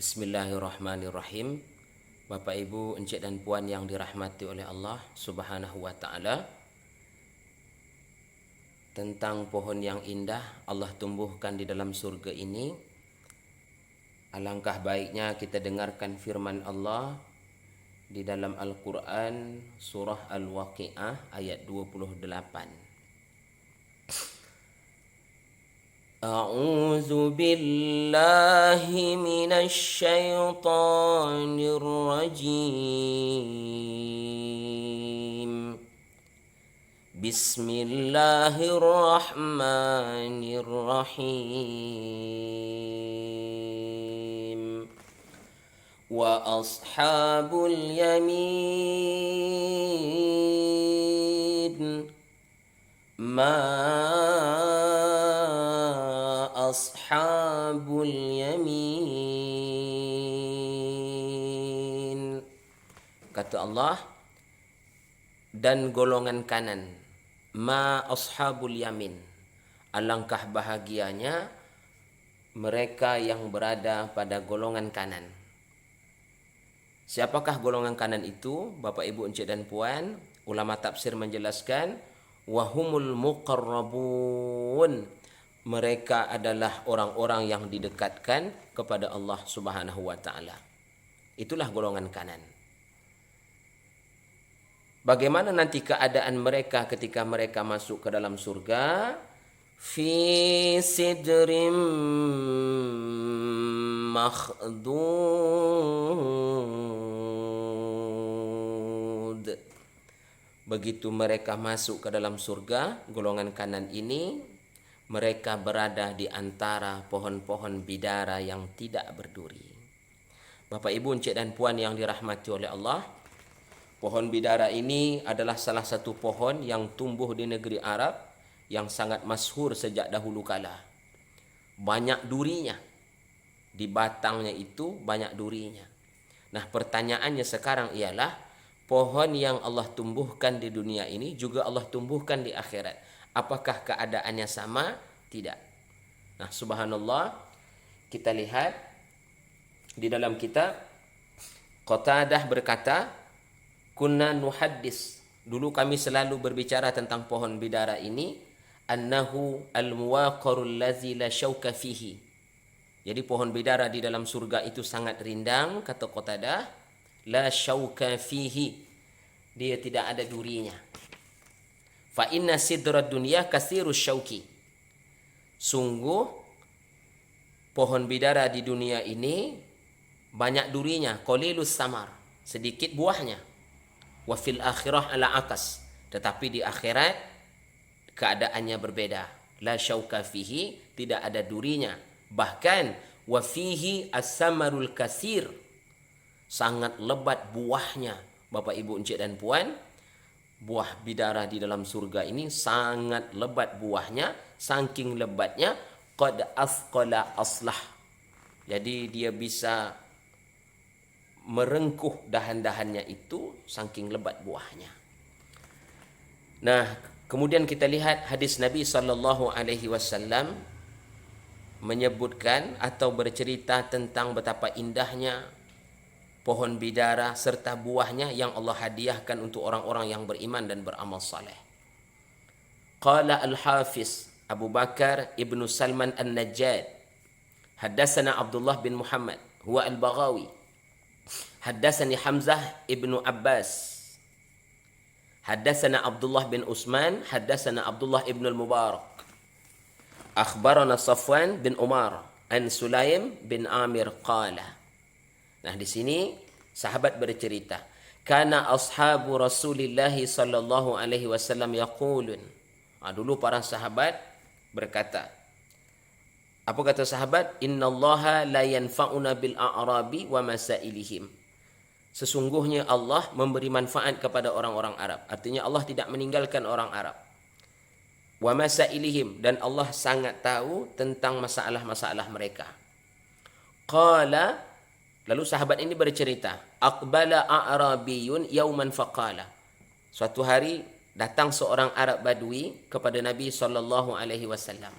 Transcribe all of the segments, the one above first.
Bismillahirrahmanirrahim. Bapak Ibu, encik dan puan yang dirahmati oleh Allah Subhanahu wa taala. Tentang pohon yang indah Allah tumbuhkan di dalam surga ini, alangkah baiknya kita dengarkan firman Allah di dalam Al-Qur'an surah Al-Waqiah ayat 28. A'udzu billahi minasy syaithanir rajim. Bismillahirrahmanirrahim. Wa ashabul yamin ma ashabul yamin. Kata Allah, dan golongan kanan, ma ashabul yamin, alangkah bahagianya mereka yang berada pada golongan kanan. Siapakah golongan kanan itu? Bapak Ibu, encik dan puan, ulama tafsir menjelaskan, wahumul muqarrabun, mereka adalah orang-orang yang didekatkan kepada Allah Subhanahu wa taala. Itulah golongan kanan. Bagaimana nanti keadaan mereka ketika mereka masuk ke dalam surga? Fi sidrim makhdud. Begitu mereka masuk ke dalam surga, golongan kanan ini, mereka berada di antara pohon-pohon bidara yang tidak berduri. Bapak Ibu, encik dan puan yang dirahmati oleh Allah, pohon bidara ini adalah salah satu pohon yang tumbuh di negeri Arab yang sangat masyhur sejak dahulu kala. Banyak durinya. Di batangnya itu banyak durinya. Nah, pertanyaannya sekarang ialah, pohon yang Allah tumbuhkan di dunia ini juga Allah tumbuhkan di akhirat. Apakah keadaannya sama? Tidak. Nah, subhanallah, kita lihat di dalam kitab, Qatadah berkata, kunna nuhaddis, dulu kami selalu berbicara tentang pohon bidara ini, annahu al-muwaqarul ladzi la syauka fihi. Jadi pohon bidara di dalam surga itu sangat rindang, kata Qatadah, la syauka fihi, dia tidak ada durinya. Fa inna sidrad dunya katsirus syauki. Sungguh pohon bidara di dunia ini banyak durinya, qalilus samar, sedikit buahnya. Wa fil akhirah ala akas, tetapi di akhirat keadaannya berbeda. La syauka fihi, tidak ada durinya. Bahkan wa fihi as-samarul katsir, sangat lebat buahnya. Bapak Ibu, encik dan puan, buah bidara di dalam surga ini sangat lebat buahnya, saking lebatnya qad asqala aslah. Jadi dia bisa merengkuh dahan-dahannya itu, saking lebat buahnya. Nah, kemudian kita lihat hadis Nabi sallallahu alaihi wasallam menyebutkan atau bercerita tentang betapa indahnya pohon bidara serta buahnya yang Allah hadiahkan untuk orang-orang yang beriman dan beramal saleh. Qala al-Hafiz Abu Bakar ibnu Salman an-Najjad, haddatsana Abdullah bin Muhammad huwa al-Baghawi, haddatsani Hamzah ibnu Abbas, haddatsana Abdullah bin Utsman, haddatsana Abdullah ibnu al-Mubarak, akhbarana Safwan bin Umar an Sulaim bin Amir qala. Nah, di sini sahabat bercerita, kana ashabu Rasulillah sallallahu alaihi wasallam yaqulun. Dulu para sahabat berkata, apa kata sahabat? Innallaha la yanfa'una bil a'rabi wa masailihim. Sesungguhnya Allah memberi manfaat kepada orang-orang Arab. Artinya Allah tidak meninggalkan orang Arab. Wa masailihim, dan Allah sangat tahu tentang masalah-masalah mereka. Qala, lalu sahabat ini bercerita, aqbala a'rabiyun yauman faqala. Suatu hari datang seorang Arab Badui kepada Nabi sallallahu alaihi wasallam.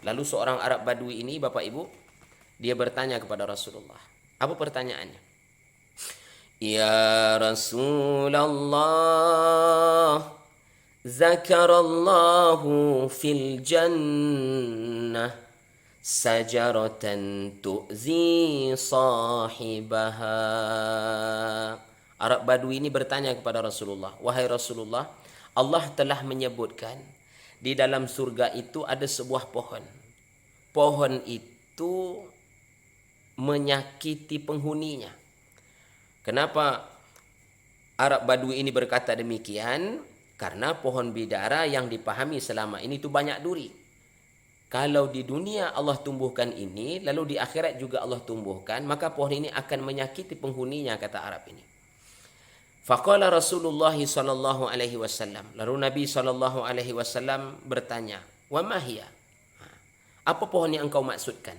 Lalu seorang Arab Badui ini, Bapak Ibu, dia bertanya kepada Rasulullah, Apa pertanyaannya? Ya Rasulullah, zakarallahu fil jannah sajaratan tu'zi sahibaha. Arab Badui ini bertanya kepada Rasulullah, wahai Rasulullah, Allah telah menyebutkan di dalam surga itu ada sebuah pohon. Pohon itu menyakiti penghuninya. Kenapa Arab Badui ini berkata demikian? Karena pohon bidara yang dipahami selama ini itu banyak duri. Kalau di dunia Allah tumbuhkan ini, lalu di akhirat juga Allah tumbuhkan, maka pohon ini akan menyakiti penghuninya, kata Arab ini. Faqala Rasulullah sallallahu alaihi wasallam. Lalu Nabi sallallahu alaihi wasallam bertanya, "Wa ma hiya?" Apa pohon yang engkau maksudkan?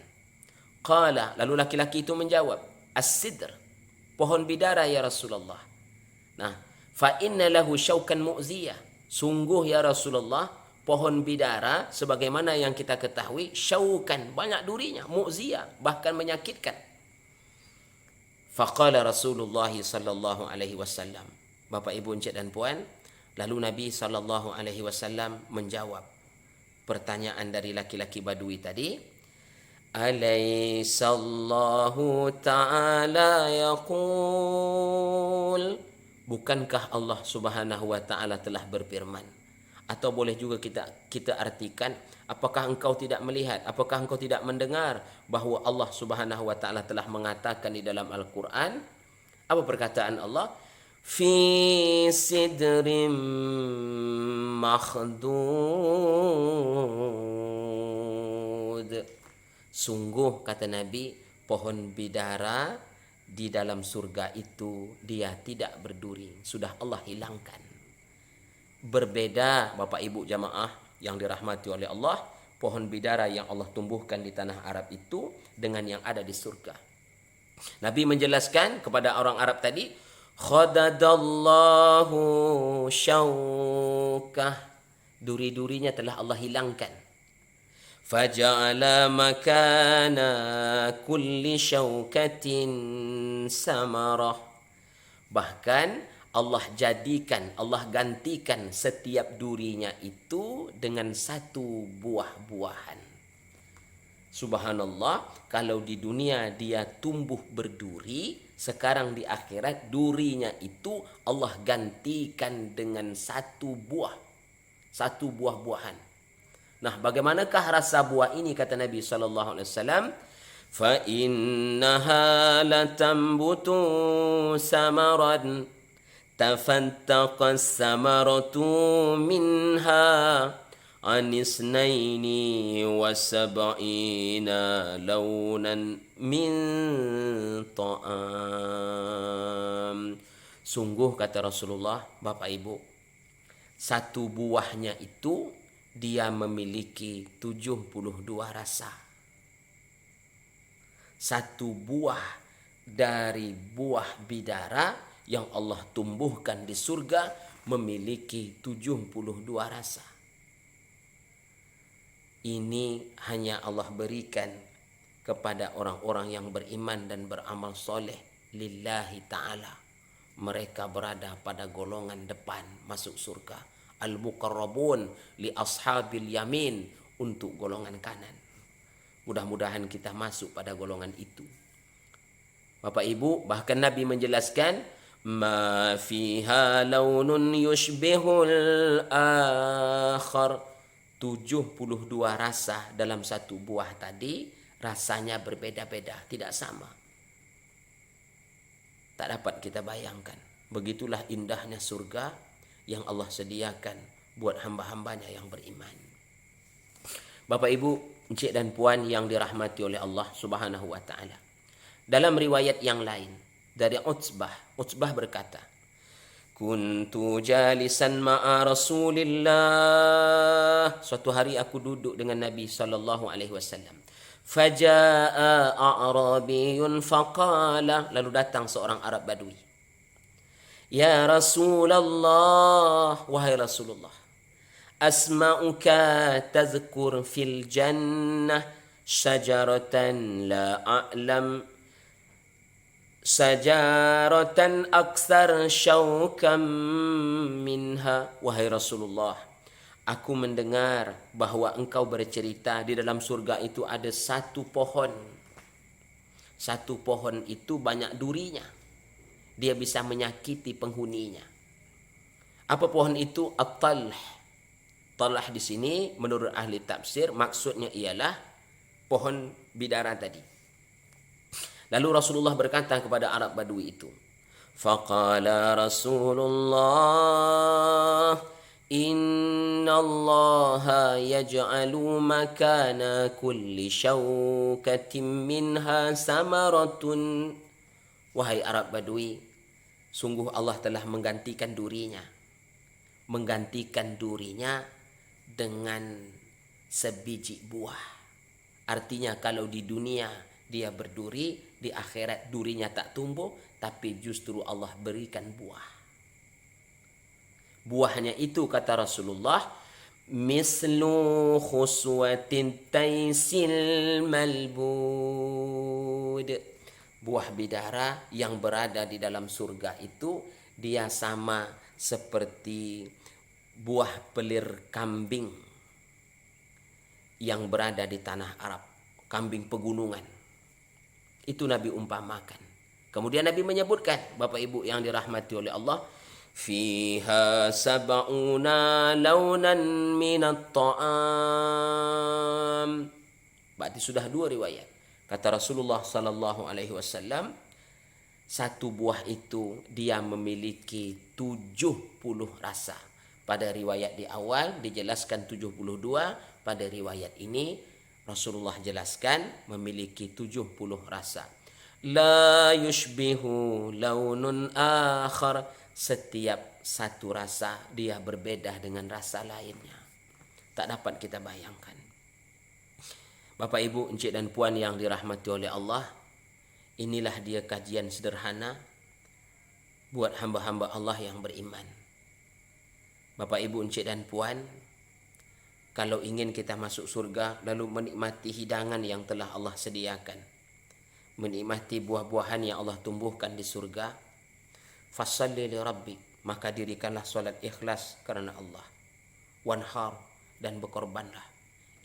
Qala, lalu laki-laki itu menjawab, "As-sidr." Pohon bidara ya Rasulullah. Nah, fa inna lahu syaukan mu'ziyah. Sungguh ya Rasulullah, pohon bidara sebagaimana yang kita ketahui, syaukan, banyak durinya, mu'ziyah, bahkan menyakitkan. Faqala Rasulullah sallallahu alaihi wasallam. Bapak Ibu, encik dan puan, lalu Nabi sallallahu alaihi wasallam menjawab pertanyaan dari laki-laki Badui tadi. Alaisallahu ta'ala yaqul. Bukankah Allah subhanahu wa ta'ala telah berfirman? Atau boleh juga kita artikan, apakah engkau tidak melihat, apakah engkau tidak mendengar bahawa Allah subhanahu wa ta'ala telah mengatakan di dalam Al-Quran? Apa perkataan Allah? Fi sidrim makhdud. Sungguh, kata Nabi, pohon bidara di dalam surga itu dia tidak berduri. Sudah Allah hilangkan. Berbeda Bapak Ibu jamaah yang dirahmati oleh Allah, pohon bidara yang Allah tumbuhkan di tanah Arab itu dengan yang ada di surga. Nabi menjelaskan kepada orang Arab tadi, khadadallahu syaukah. Duri-durinya telah Allah hilangkan. Faja'ala makana kulli syaukatin samarah. Bahkan Allah jadikan, Allah gantikan setiap durinya itu dengan satu buah-buahan. Subhanallah, kalau di dunia dia tumbuh berduri, sekarang di akhirat durinya itu Allah gantikan dengan satu buah-buahan. Nah, bagaimanakah rasa buah ini, kata Nabi sallallahu alaihi wasallam? Fa innaha latambutu samaran tafattaqa samaratu minha anisnaini wa sab'ina launan min ta'am. Sungguh, kata Rasulullah, Bapak Ibu, satu buahnya itu dia memiliki 72 rasa. Satu buah dari buah bidara yang Allah tumbuhkan di surga memiliki 72 rasa. Ini hanya Allah berikan kepada orang-orang yang beriman dan beramal soleh lillahi ta'ala. Mereka berada pada golongan depan masuk surga. Al-muqarrabun li ashabil yamin, untuk golongan kanan. Mudah-mudahan kita masuk pada golongan itu. Bapak Ibu, bahkan Nabi menjelaskan, ma fiha launun yushbihul akhar. 72 rasa dalam satu buah tadi, rasanya berbeda-beda, tidak sama. Tak dapat kita bayangkan. Begitulah indahnya surga yang Allah sediakan buat hamba-hambanya yang beriman. Bapak Ibu, encik dan puan yang dirahmati oleh Allah Subhanahu wa taala. Dalam riwayat yang lain dari Utsbah berkata, kuntu jalisan ma'a Rasulillah. Suatu hari aku duduk dengan Nabi sallallahu alaihi wasallam. Faja'a a'rabiyun faqala, lalu datang seorang Arab Badui. Ya Rasulullah, wahai Rasulullah, asma'uka tazkur fil jannah syajaratan la a'lam sajaratan aksar syaukan minha. Wahai Rasulullah, aku mendengar bahwa engkau bercerita di dalam surga itu ada satu pohon. Satu pohon itu banyak durinya. Dia bisa menyakiti penghuninya. Apa pohon itu? At-talh. Talah di sini menurut ahli tafsir maksudnya ialah pohon bidara tadi. Lalu Rasulullah berkata kepada Arab Badui itu, faqala Rasulullah, inna allaha yaj'alu makana kulli syaukatin minha samaratun. Wahai Arab Badui, sungguh Allah telah menggantikan durinya dengan sebiji buah. Artinya kalau di dunia dia berduri, di akhirat durinya tak tumbuh, tapi justru Allah berikan buah. Buahnya itu kata Rasulullah, mislu khuswatin taisil malbud. Buah bidara yang berada di dalam surga itu dia sama seperti buah pelir kambing yang berada di tanah Arab, kambing pegunungan. Itu Nabi umpamakan. Kemudian Nabi menyebutkan, Bapak Ibu yang dirahmati oleh Allah, fiha sab'una launan minat ta'am. Berarti sudah dua riwayat. Kata Rasulullah sallallahu alaihi wasallam, satu buah itu dia memiliki 70 rasa. Pada riwayat di awal dijelaskan 72, pada riwayat ini Rasulullah jelaskan memiliki 70 rasa. La yushbihu launun akhar. Setiap satu rasa dia berbeda dengan rasa lainnya. Tak dapat kita bayangkan. Bapak Ibu, encik dan puan yang dirahmati oleh Allah, inilah dia kajian sederhana buat hamba-hamba Allah yang beriman. Bapak Ibu, encik dan puan, kalau ingin kita masuk surga lalu menikmati hidangan yang telah Allah sediakan, menikmati buah-buahan yang Allah tumbuhkan di surga, fasalli li rabbik, maka dirikanlah solat ikhlas karena Allah, wanhar, dan berkorbanlah.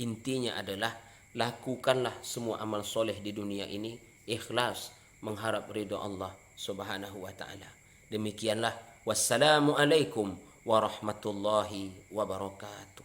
Intinya adalah lakukanlah semua amal soleh di dunia ini ikhlas mengharap ridha Allah Subhanahu wa taala. Demikianlah, wassalamu alaikum warahmatullahi wabarakatuh.